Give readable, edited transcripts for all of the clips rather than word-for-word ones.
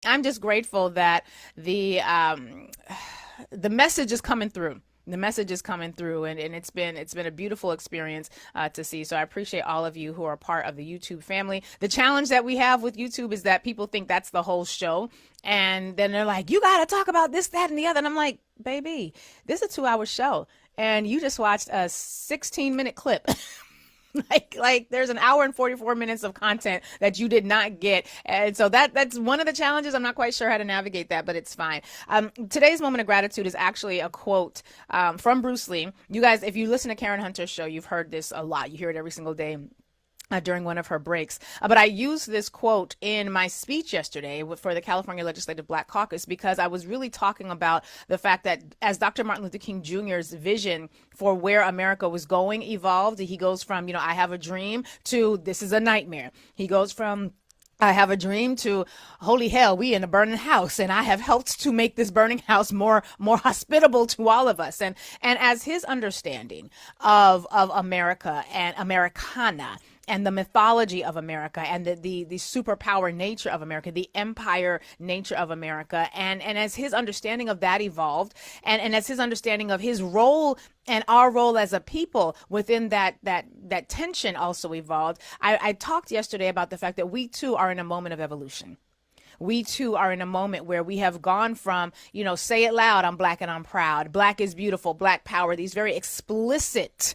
I'm just grateful that the message is coming through. The message is coming through, and it's been a beautiful experience to see. So I appreciate all of you who are part of the YouTube family. The challenge that we have with YouTube is that people think that's the whole show, and then they're like, "You got to talk about this, that, and the other." And I'm like, "Baby, this is a 2 hour show, and you just watched a 16-minute clip." Like there's an hour and 44 minutes of content that you did not get, and so that's one of the challenges. I'm not quite sure how to navigate that, but it's fine. Today's moment of gratitude is actually a quote from Bruce Lee. You guys, if you listen to Karen Hunter's show, you've heard this a lot. You hear it every single day during one of her breaks. But I used this quote in my speech yesterday for the California Legislative Black Caucus because I was really talking about the fact that as Dr. Martin Luther King Jr.'s vision for where America was going evolved, he goes from, I have a dream to this is a nightmare. He goes from I have a dream to holy hell, we in a burning house, and I have helped to make this burning house more hospitable to all of us. And as his understanding of America and Americana and the mythology of America and the superpower nature of America, the empire nature of America, and as his understanding of that evolved, and as his understanding of his role and our role as a people within that tension also evolved. I talked yesterday about the fact that we too are in a moment of evolution. We too are in a moment where we have gone from, say it loud, I'm black and I'm proud, black is beautiful, black power, these very explicit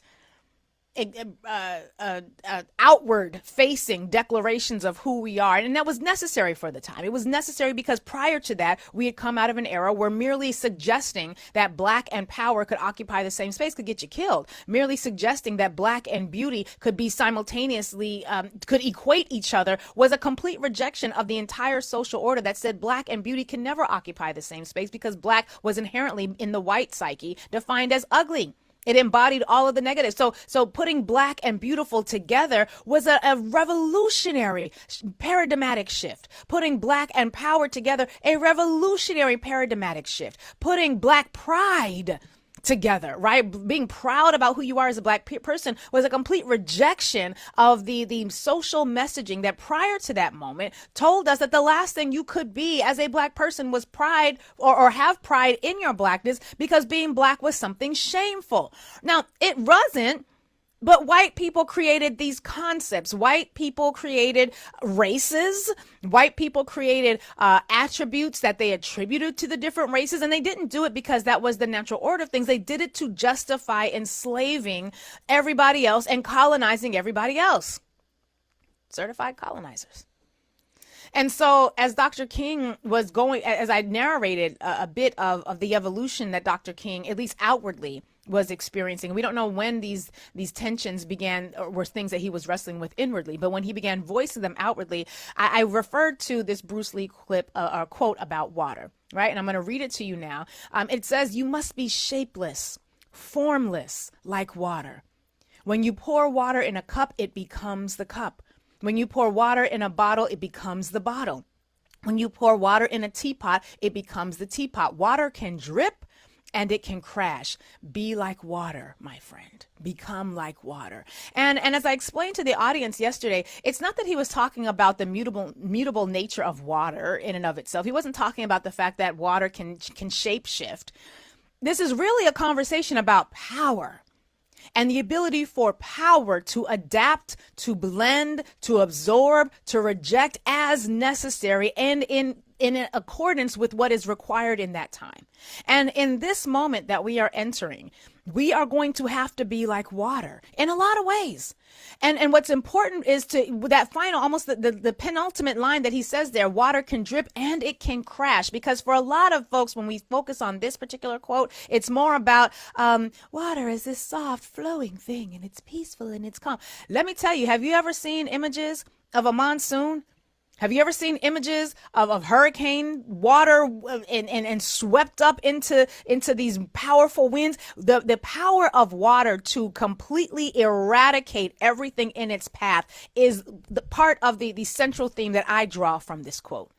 outward facing declarations of who we are. And that was necessary for the time. It was necessary because prior to that, we had come out of an era where merely suggesting that black and power could occupy the same space could get you killed. Merely suggesting that black and beauty could be simultaneously, could equate each other was a complete rejection of the entire social order that said black and beauty can never occupy the same space because black was inherently in the white psyche defined as ugly. It embodied all of the negatives. So putting black and beautiful together was a revolutionary paradigmatic shift. Putting black and power together, a revolutionary paradigmatic shift. Putting black pride together, right? Being proud about who you are as a black person was a complete rejection of the social messaging that prior to that moment told us that the last thing you could be as a black person was pride or have pride in your blackness because being black was something shameful. Now, it wasn't. But white people created these concepts. White people created races. White people created attributes that they attributed to the different races. And they didn't do it because that was the natural order of things. They did it to justify enslaving everybody else and colonizing everybody else. Certified colonizers. And so as Dr. King was going, as I narrated a bit of the evolution that Dr. King, at least outwardly, was experiencing. We don't know when these tensions began or were things that he was wrestling with inwardly, but when he began voicing them outwardly, I referred to this Bruce Lee clip, or quote about water, right? And I'm going to read it to you now. It says, "You must be shapeless, formless like water. When you pour water in a cup, it becomes the cup. When you pour water in a bottle, it becomes the bottle. When you pour water in a teapot, it becomes the teapot. Water can drip and it can crash. Be like water, my friend. Become like water." And as I explained to the audience yesterday, it's not that he was talking about the mutable nature of water in and of itself. He wasn't talking about the fact that water can shape shift. This is really a conversation about power and the ability for power to adapt, to blend, to absorb, to reject as necessary and in accordance with what is required in that time. And in this moment that we are entering, we are going to have to be like water in a lot of ways. And what's important is to that final, almost the penultimate line that he says there, water can drip and it can crash. Because for a lot of folks, when we focus on this particular quote, it's more about water is this soft flowing thing and it's peaceful and it's calm. Let me tell you, have you ever seen images of a monsoon? Have you ever seen images of hurricane water and swept up into these powerful winds? The power of water to completely eradicate everything in its path is the part of the central theme that I draw from this quote.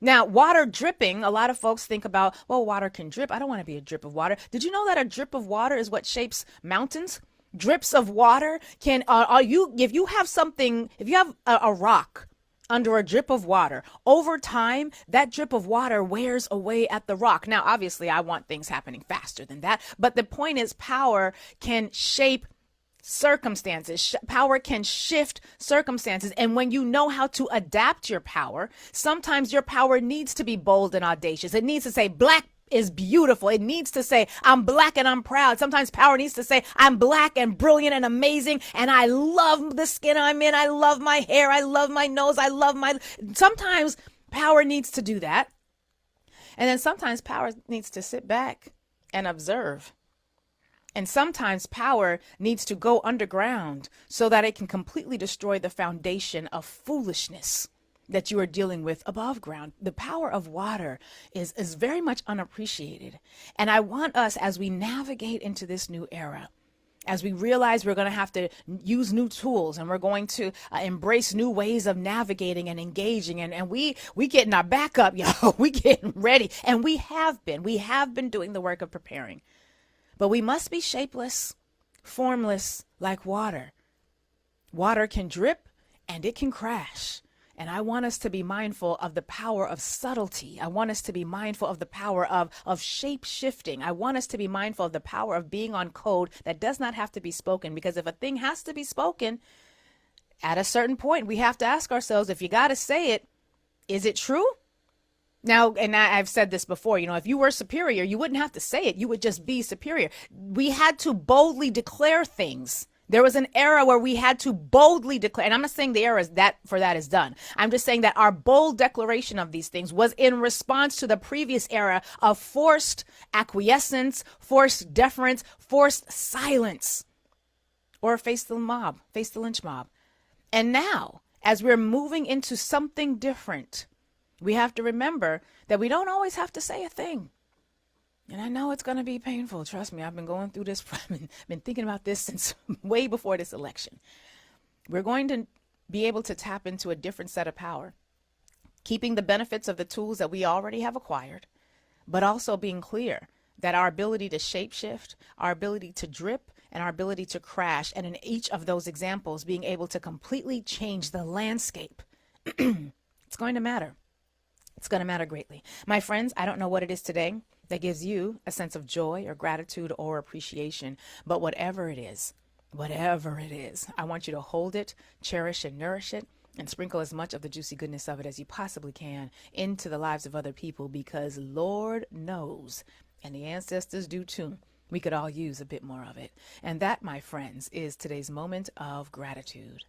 Now, water dripping, a lot of folks think about, well, water can drip. I don't want to be a drip of water. Did you know that a drip of water is what shapes mountains? Drips of water can, if you have a rock under a drip of water. Over time, that drip of water wears away at the rock. Now, obviously, I want things happening faster than that. But the point is, power can shape circumstances. Power can shift circumstances. And when you know how to adapt your power, sometimes your power needs to be bold and audacious. It needs to say, Black is beautiful. It needs to say, I'm Black and I'm proud. Sometimes power needs to say, I'm Black and brilliant and amazing, and I love the skin I'm in. I love my hair. I love my nose. Sometimes power needs to do that. And then sometimes power needs to sit back and observe. And sometimes power needs to go underground so that it can completely destroy the foundation of foolishness that you are dealing with above ground. The power of water is very much unappreciated. And I want us, as we navigate into this new era, as we realize we're going to have to use new tools and we're going to embrace new ways of navigating and engaging, and we getting our back up, y'all. We getting ready. And we have been doing the work of preparing. But we must be shapeless, formless like water. Water can drip and it can crash. And I want us to be mindful of the power of subtlety. I want us to be mindful of the power of shape shifting. I want us to be mindful of the power of being on code that does not have to be spoken. Because if a thing has to be spoken, at a certain point, we have to ask ourselves, if you got to say it, is it true? Now, and I've said this before, if you were superior, you wouldn't have to say it. You would just be superior. We had to boldly declare things. There was an era where we had to boldly declare, and I'm not saying the era is done. I'm just saying that our bold declaration of these things was in response to the previous era of forced acquiescence, forced deference, forced silence, or face the lynch mob. And now, as we're moving into something different, we have to remember that we don't always have to say a thing. And I know it's going to be painful. Trust me, I've been going through this. I've been thinking about this since way before this election. We're going to be able to tap into a different set of power, keeping the benefits of the tools that we already have acquired, but also being clear that our ability to shapeshift, our ability to drip, and our ability to crash, and in each of those examples, being able to completely change the landscape, it's going to matter. It's going to matter greatly. My friends, I don't know what it is today that gives you a sense of joy or gratitude or appreciation, but whatever it is, I want you to hold it, cherish and nourish it, and sprinkle as much of the juicy goodness of it as you possibly can into the lives of other people, because Lord knows, and the ancestors do too, we could all use a bit more of it. And that, my friends, is today's moment of gratitude.